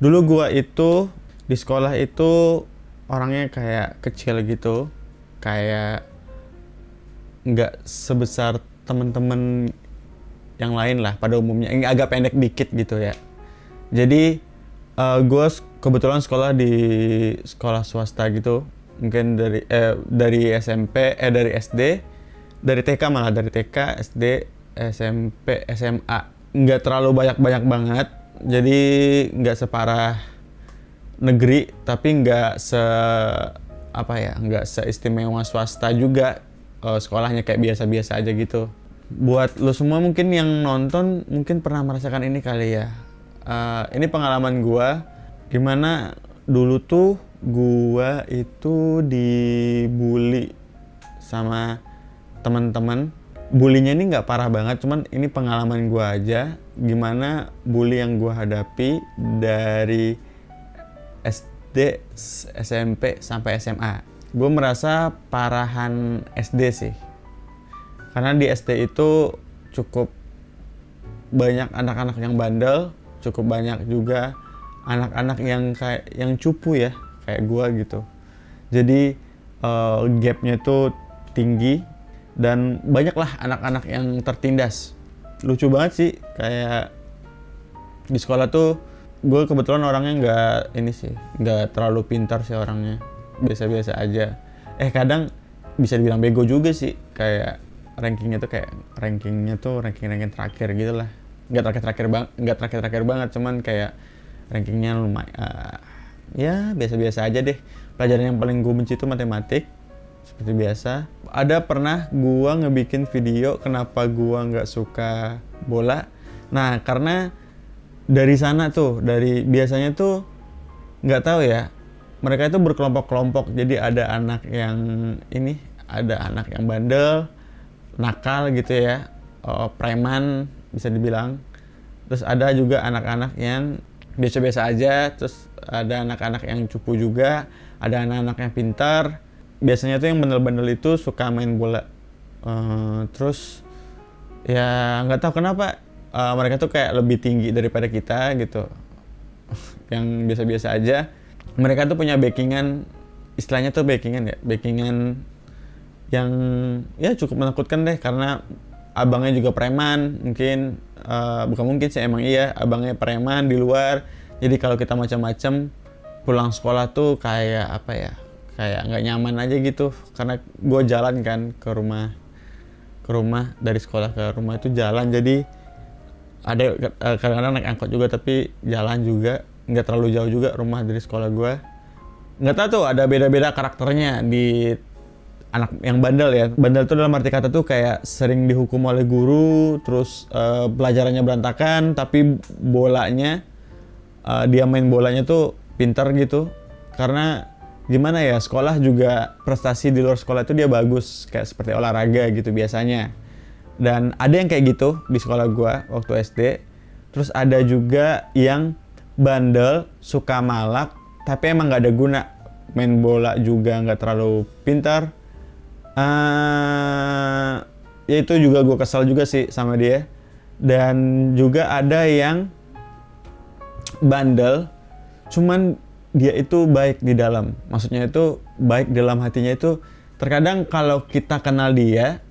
Dulu gua itu di sekolah itu orangnya kayak kecil gitu, kayak nggak sebesar temen-temen yang lain lah pada umumnya, yang agak pendek dikit gitu ya. Jadi gue kebetulan sekolah di sekolah swasta gitu, mungkin dari SMP, dari SD, dari TK, malah dari TK, SD, SMP, SMA. Nggak terlalu banyak-banyak banget, jadi nggak separah negeri, tapi nggak nggak seistimewa swasta juga. Sekolahnya kayak biasa-biasa aja gitu. Buat lo semua mungkin yang nonton mungkin pernah merasakan ini kali ya. Ini pengalaman gua, gimana dulu tuh gua itu dibully sama teman-teman. Bulinya ini nggak parah banget, cuman ini pengalaman gua aja gimana bully yang gua hadapi dari SD, SMP sampai SMA. Gue merasa parahan SD sih, karena di SD itu cukup banyak anak-anak yang bandel, cukup banyak juga anak-anak yang kayak yang cupu ya, kayak gue gitu. Jadi gapnya tuh tinggi dan banyaklah anak-anak yang tertindas. Lucu banget sih, kayak di sekolah tuh gue kebetulan orangnya nggak terlalu pintar sih orangnya, biasa-biasa aja. Kadang bisa dibilang bego juga sih, kayak rankingnya tuh ranking terakhir gitu lah. Nggak terakhir banget, cuman kayak rankingnya lumayan, ya biasa-biasa aja deh. Pelajaran yang paling gue benci itu matematik, seperti biasa. Ada pernah gue ngebikin video kenapa gue nggak suka bola. Nah, karena dari sana tuh, dari biasanya tuh nggak tahu ya, mereka itu berkelompok-kelompok. Jadi ada anak yang bandel, nakal gitu ya, preman bisa dibilang. Terus ada juga anak-anak yang biasa-biasa aja. Terus ada anak-anak yang cupu juga, ada anak-anak yang pintar. Biasanya tuh yang bandel-bandel itu suka main bola. Terus ya nggak tahu kenapa mereka tuh kayak lebih tinggi daripada kita gitu. Yang biasa-biasa aja. Mereka tuh punya backingan, istilahnya tuh backingan yang ya cukup menakutkan deh, karena abangnya juga preman. Bukan mungkin sih, emang iya, abangnya preman di luar. Jadi kalau kita macam-macam pulang sekolah tuh kayak kayak nggak nyaman aja gitu, karena gue jalan kan ke rumah, dari sekolah ke rumah itu jalan. Jadi ada kadang-kadang naik angkot juga, tapi jalan juga, nggak terlalu jauh juga rumah dari sekolah gue. Nggak tahu tuh, ada beda-beda karakternya di anak yang bandel ya. Bandel tuh dalam arti kata tuh kayak sering dihukum oleh guru, terus pelajarannya berantakan, tapi dia main bolanya tuh pintar gitu. Karena gimana ya, sekolah juga prestasi di luar sekolah itu dia bagus, kayak seperti olahraga gitu biasanya. Dan ada yang kayak gitu di sekolah gua waktu SD. Terus ada juga yang bandel, suka malak, tapi emang nggak ada guna. Main bola juga nggak terlalu pintar. Ya itu juga gue kesal juga sih sama dia. Dan juga ada yang bandel, cuman dia itu baik di dalam. Maksudnya itu baik dalam hatinya itu. Terkadang kalau kita kenal dia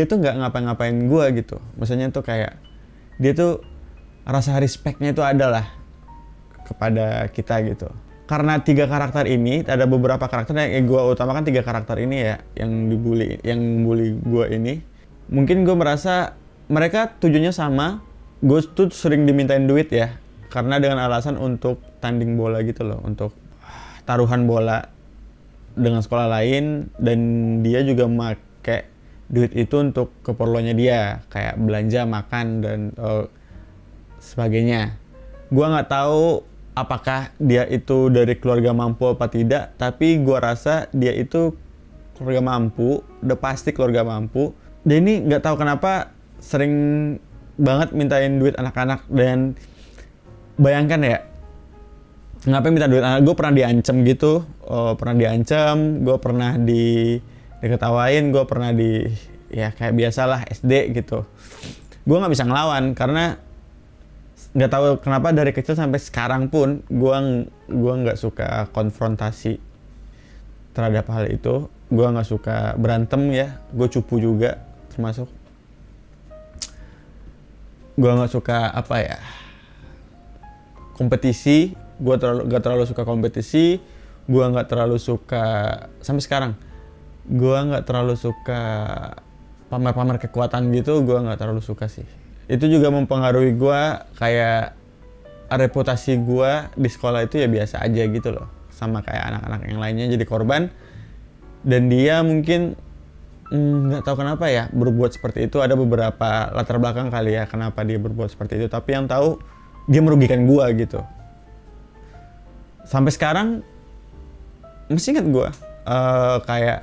tuh nggak ngapa-ngapain gue gitu. Maksudnya tuh kayak dia tuh rasa respectnya itu ada lah kepada kita gitu. Karena 3 karakter ini, ada beberapa karakter yang gue utamakan 3 karakter ini ya, yang bully gue ini. Mungkin gue merasa mereka tujuannya sama. Gue tuh sering dimintain duit ya, karena dengan alasan untuk tanding bola gitu loh, untuk taruhan bola dengan sekolah lain. Dan dia juga make duit itu untuk keperluannya dia, kayak belanja, makan, dan sebagainya. Gua nggak tahu apakah dia itu dari keluarga mampu apa tidak, tapi gua rasa dia itu keluarga mampu, udah pasti keluarga mampu. Dan ini nggak tahu kenapa sering banget mintain duit anak-anak. Dan bayangkan ya, ngapain minta duit anak? Gue pernah diancam gitu, gue pernah diketawain, gue pernah ya kayak biasalah SD gitu. Gue nggak bisa ngelawan karena nggak tahu kenapa dari kecil sampai sekarang pun gua nggak suka konfrontasi terhadap hal itu. Gua nggak suka berantem ya, gue cupu juga termasuk. Gua nggak suka apa ya, kompetisi. Gua nggak terlalu suka kompetisi. Gua nggak terlalu suka sampai sekarang. Gua nggak terlalu suka pamer-pamer kekuatan gitu. Gua nggak terlalu suka sih. Itu juga mempengaruhi gue, kayak reputasi gue di sekolah itu ya biasa aja gitu loh, sama kayak anak-anak yang lainnya jadi korban. Dan dia mungkin nggak tahu kenapa ya berbuat seperti itu. Ada beberapa latar belakang kali ya kenapa dia berbuat seperti itu, tapi yang tahu dia merugikan gue gitu. Sampai sekarang masih ingat gue kayak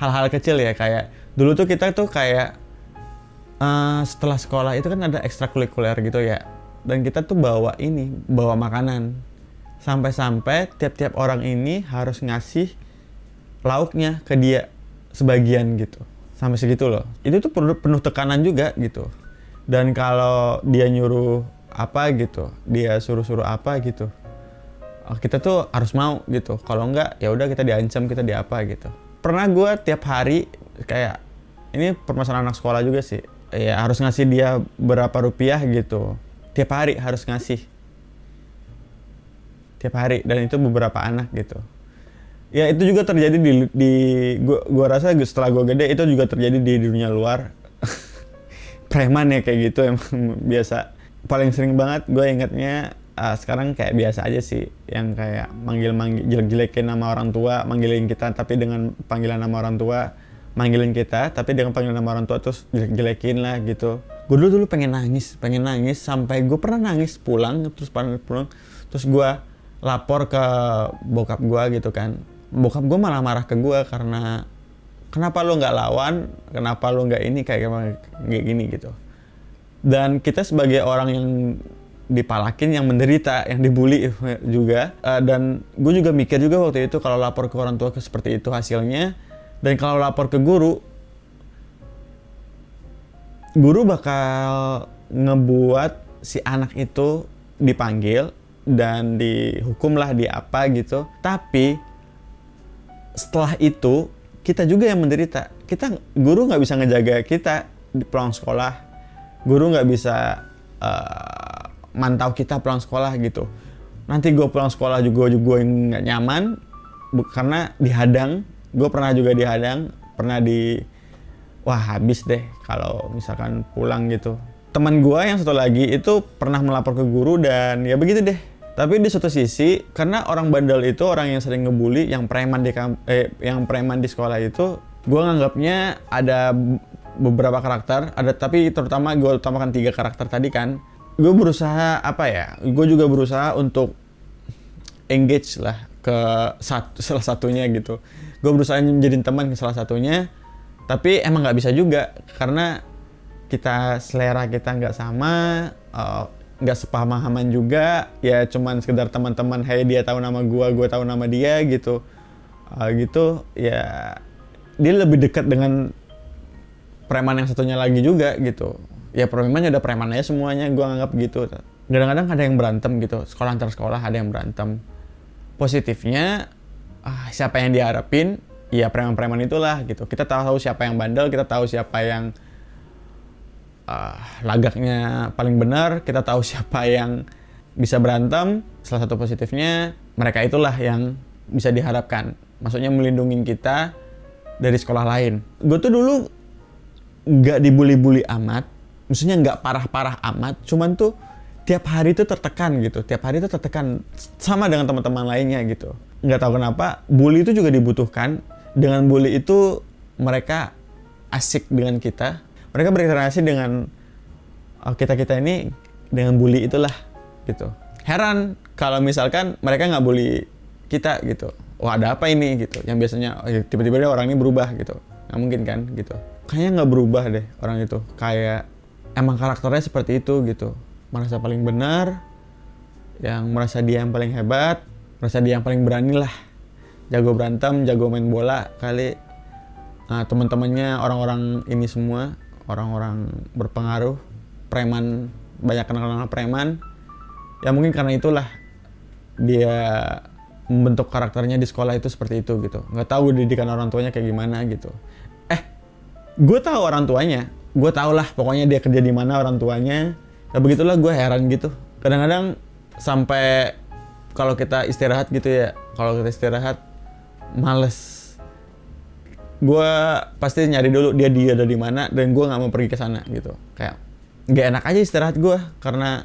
hal-hal kecil ya, kayak dulu tuh kita tuh kayak setelah sekolah itu kan ada ekstrakurikuler gitu ya, dan kita tuh bawa makanan, sampai-sampai tiap-tiap orang ini harus ngasih lauknya ke dia sebagian gitu, sampai segitu loh. Itu tuh penuh tekanan juga gitu. Dan kalau dia nyuruh apa gitu, dia suruh apa gitu, kita tuh harus mau gitu. Kalau enggak ya udah kita diancam, kita diapa gitu. Pernah gue tiap hari kayak, ini permasalahan anak sekolah juga sih ya, harus ngasih dia berapa rupiah gitu. Tiap hari harus ngasih. Tiap hari, dan itu beberapa anak gitu. Ya itu juga terjadi di gua rasa setelah gua gede itu juga terjadi di dunia luar. Preman ya kayak gitu emang biasa. Paling sering banget gue ingatnya sekarang kayak biasa aja sih, yang kayak manggil-manggil, jelek-jelekin nama orang tua, manggilin kita tapi dengan panggilan nama orang tua. Manggilin kita tapi dengan panggilan nama orang tua, terus jelek-jelekin lah gitu. Gue dulu pengen nangis sampai gue pernah nangis pulang terus gue lapor ke bokap gue gitu kan. Bokap gue malah marah ke gue karena kenapa lo nggak lawan, kenapa lo nggak ini kayak gini gitu. Dan kita sebagai orang yang dipalakin, yang menderita, yang dibully juga, dan gue juga mikir juga waktu itu kalau lapor ke orang tua seperti itu hasilnya. Dan kalau lapor ke guru bakal ngebuat si anak itu dipanggil dan dihukum lah, di apa gitu. Tapi setelah itu kita juga yang menderita. Guru nggak bisa ngejaga kita di pulang sekolah. Guru nggak bisa mantau kita pulang sekolah gitu. Nanti gue pulang sekolah juga yang nggak nyaman karena dihadang. Gue pernah juga dihadang, wah habis deh kalau misalkan pulang gitu. Teman gue yang satu lagi itu pernah melapor ke guru dan ya begitu deh. Tapi di suatu sisi, karena orang bandel itu orang yang sering ngebully, yang preman di sekolah itu, gue nganggapnya ada beberapa karakter, tapi terutama gue utamakan 3 karakter tadi kan. Gue berusaha gue juga berusaha untuk engage lah ke salah satunya gitu. Gue berusaha menjadi teman ke salah satunya, tapi emang nggak bisa juga karena selera kita nggak sama, nggak sepemahaman juga. Ya cuman sekedar teman-teman, hey dia tahu nama gue tahu nama dia gitu, gitu ya. Dia lebih dekat dengan preman yang satunya lagi juga gitu. Ya premannya udah preman aja semuanya, gue anggap gitu. Kadang-kadang ada yang berantem gitu, sekolah antar sekolah ada yang berantem. Positifnya siapa yang diharapin, ya preman-preman itulah gitu. Kita tahu siapa yang bandel, kita tahu siapa yang lagaknya paling benar, kita tahu siapa yang bisa berantem. Salah satu positifnya, mereka itulah yang bisa diharapkan. Maksudnya melindungi kita dari sekolah lain. Gue tuh dulu nggak dibully-bully amat, maksudnya nggak parah-parah amat, cuman tuh tiap hari tuh tertekan gitu. Tiap hari tuh tertekan sama dengan teman-teman lainnya gitu. Nggak tahu kenapa, bully itu juga dibutuhkan. Dengan bully itu mereka asik dengan kita. Mereka berinteraksi dengan kita ini dengan bully itulah gitu. Heran kalau misalkan mereka nggak bully kita gitu. Wah ada apa ini gitu. Yang biasanya tiba-tiba dia orang ini berubah gitu. Nggak mungkin kan gitu. Kayaknya nggak berubah deh orang itu. Kayak emang karakternya seperti itu gitu. Merasa paling benar, yang merasa dia yang paling hebat, merasa dia yang paling berani lah. Jago berantem, jago main bola kali. Nah, teman-temannya orang-orang ini semua, orang-orang berpengaruh, preman, banyak kenal-kenal preman. Ya mungkin karena itulah dia membentuk karakternya di sekolah itu seperti itu gitu. Nggak tahu didikan orang tuanya kayak gimana gitu. Gue tahu orang tuanya, gue tau lah pokoknya dia kerja di mana orang tuanya. Ya begitulah, gue heran gitu. Kadang-kadang sampai kalau kita istirahat gitu ya, kalau kita istirahat males. Gue pasti nyari dulu dia ada di mana dan gue nggak mau pergi ke sana gitu. Kayak nggak enak aja istirahat gue karena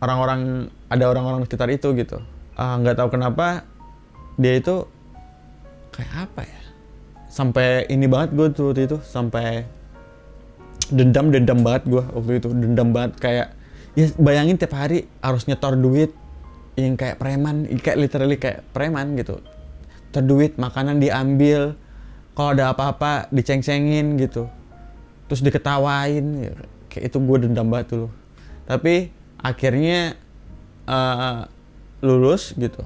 ada orang-orang sekitar itu gitu. Nggak tahu kenapa dia itu kayak apa ya? Sampai ini banget gue tuh waktu itu, sampai dendam banget gue waktu itu, dendam banget kayak ya bayangin tiap hari harus nyetor duit yang kayak preman, kayak literally kayak preman gitu. Nyetor duit, makanan diambil, kalau ada apa-apa diceng-cengin gitu, terus diketawain ya, kayak itu gue dendam banget dulu. Tapi akhirnya lulus gitu,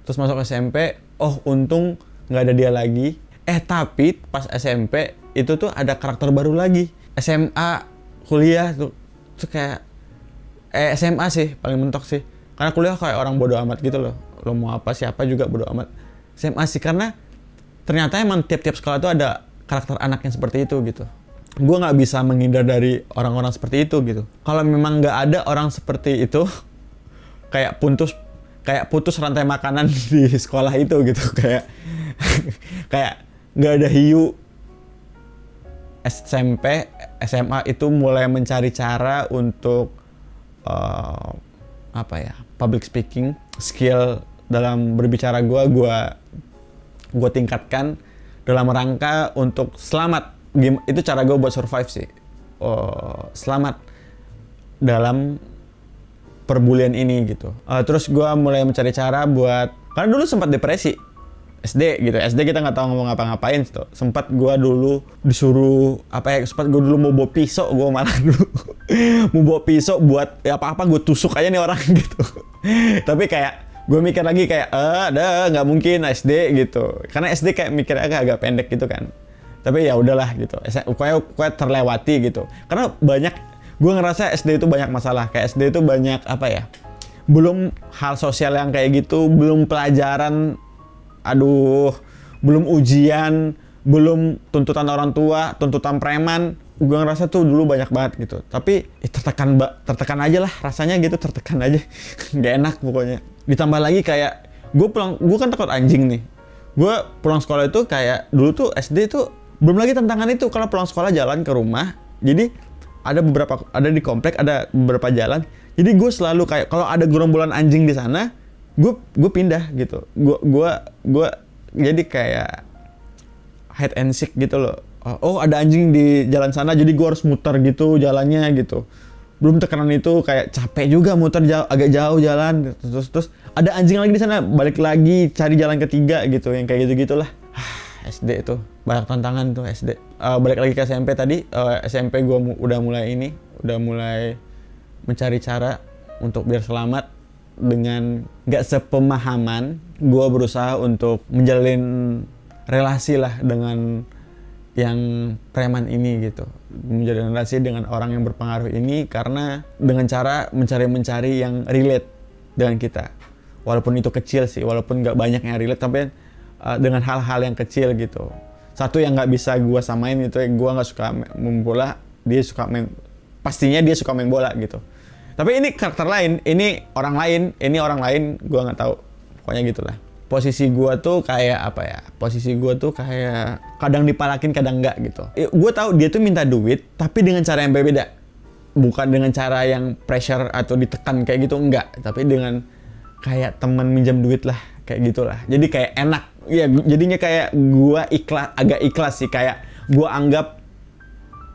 terus masuk SMP. Oh untung nggak ada dia lagi. Tapi pas SMP itu tuh ada karakter baru lagi. SMA, kuliah tuh kayak SMA sih paling mentok sih, karena kuliah kayak orang bodo amat gitu loh, lo mau apa siapa juga bodo amat. SMA sih karena ternyata emang tiap-tiap sekolah tuh ada karakter anak yang seperti itu gitu. Gue nggak bisa menghindar dari orang-orang seperti itu gitu. Kalau memang nggak ada orang seperti itu, kayak putus rantai makanan di sekolah itu gitu. Kayak nggak ada hiu. SMP, SMA itu mulai mencari cara untuk public speaking, skill dalam berbicara gue tingkatkan dalam rangka untuk selamat. Itu cara gue buat survive sih. Selamat dalam perbulian ini gitu. Terus gue mulai mencari cara buat, karena dulu sempat depresi SD gitu. SD kita nggak tahu ngomong ngapa-ngapain tuh. Sempat gue dulu disuruh sempat gue dulu mau bawa pisau, gue malah dulu mau bawa pisau buat ya apa-apa gue tusuk aja nih orang gitu. Tapi kayak gue mikir lagi kayak nggak mungkin SD gitu. Karena SD kayak mikirnya agak pendek gitu kan. Tapi ya udahlah gitu. Pokoknya terlewati gitu. Karena gue ngerasa SD itu banyak masalah. Kayak SD itu banyak belum hal sosial yang kayak gitu, belum pelajaran, belum ujian, belum tuntutan orang tua, tuntutan preman. Gue ngerasa tuh dulu banyak banget gitu. Tapi tertekan aja lah rasanya gitu, tertekan aja. Gak enak pokoknya. Ditambah lagi kayak gue kan takut anjing nih. Gue pulang sekolah itu kayak dulu tuh SD tuh belum lagi tantangan itu, kalau pulang sekolah jalan ke rumah. Jadi ada di komplek ada beberapa jalan. Jadi gue selalu kayak kalau ada gerombolan anjing di sana, gue pindah gitu. Gue jadi kayak hide and seek gitu loh. Oh ada anjing di jalan sana, jadi gue harus muter gitu jalannya gitu. Belum tekanan itu kayak capek juga muter agak jauh jalan. Terus ada anjing lagi di sana, balik lagi cari jalan ketiga gitu, yang kayak gitu-gitulah. SD itu banyak tantangan tuh SD. Balik lagi ke SMP tadi. SMP gue udah mulai mencari cara untuk biar selamat dengan nggak sepemahaman. Gue berusaha untuk menjalin relasi lah dengan yang preman ini gitu, menjalin relasi dengan orang yang berpengaruh ini karena dengan cara mencari yang relate dengan kita, walaupun itu kecil sih, walaupun nggak banyak yang relate, tapi dengan hal-hal yang kecil gitu. Satu yang nggak bisa gue samain itu, gue nggak suka main bola, pastinya dia suka main bola gitu. Tapi ini karakter lain, ini orang lain, gue nggak tahu. Pokoknya gitulah. Posisi gue tuh kayak kadang dipalakin, kadang enggak gitu. Gue tahu dia tuh minta duit, tapi dengan cara yang berbeda. Bukan dengan cara yang pressure atau ditekan kayak gitu, enggak. Tapi dengan kayak teman minjam duit lah, kayak gitulah. Jadi kayak enak. Ya jadinya kayak gue agak ikhlas sih, kayak gue anggap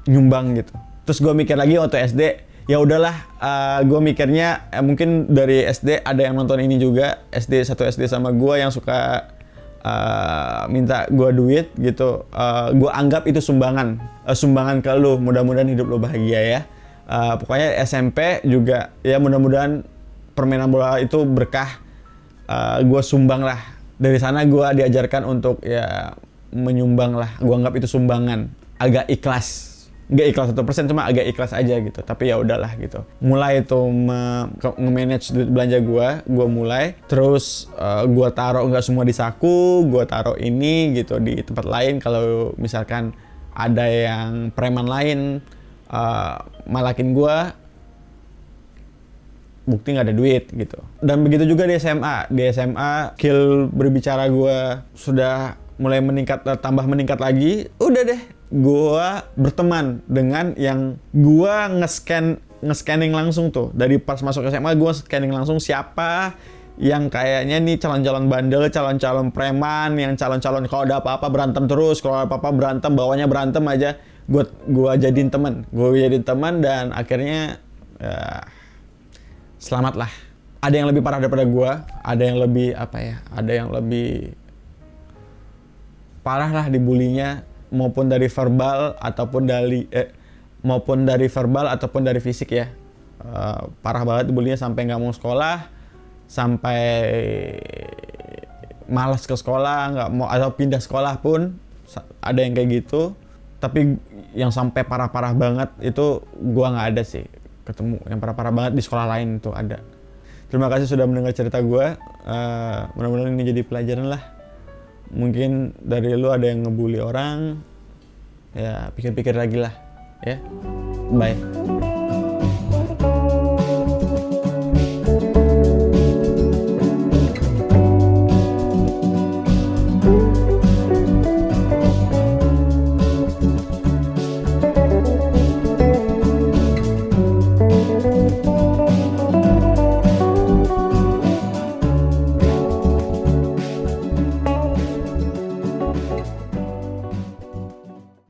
nyumbang gitu. Terus gue mikir lagi waktu SD, ya udahlah, gue mikirnya mungkin dari SD ada yang nonton ini juga, satu SD sama gue yang suka minta gue duit gitu. Gue anggap itu sumbangan ke lu, mudah-mudahan hidup lu bahagia ya. Pokoknya SMP juga ya, mudah-mudahan permainan bola itu berkah. Gue sumbang lah. Dari sana gue diajarkan untuk ya menyumbang lah. Gue anggap itu sumbangan. Agak ikhlas nggak ikhlas 100%, cuma agak ikhlas aja gitu. Tapi ya udahlah gitu. Mulai itu nge-manage duit belanja gue mulai. Terus gue taruh nggak semua di saku, gue taruh ini gitu di tempat lain. Kalau misalkan ada yang preman lain malakin gue, bukti nggak ada duit gitu. Dan begitu juga di SMA. Di SMA skill berbicara gue sudah mulai meningkat, tambah meningkat lagi. Udah deh, gue berteman dengan yang gue nge-scanning langsung tuh. Dari pas masuk SMA gue scanning langsung siapa yang kayaknya nih calon-calon bandel, calon-calon preman, yang calon-calon kalau ada apa-apa berantem terus, kalau ada apa-apa berantem, bawahnya berantem aja. Gue jadiin teman, dan akhirnya ya, selamat lah. Ada yang lebih parah daripada gue, ada yang lebih ada yang lebih parah lah dibulinya, maupun dari verbal ataupun dari fisik ya. Parah banget dibulinya, sampai nggak mau sekolah, sampai malas ke sekolah, nggak mau, atau pindah sekolah pun ada yang kayak gitu. Tapi yang sampai parah-parah banget itu gua nggak ada sih ketemu. Yang parah-parah banget di sekolah lain itu ada. Terima kasih sudah mendengar cerita gua. Mudah-mudahan ini jadi pelajaran lah. Mungkin dari lu ada yang ngebully orang, ya pikir-pikir lagi lah ya. Bye.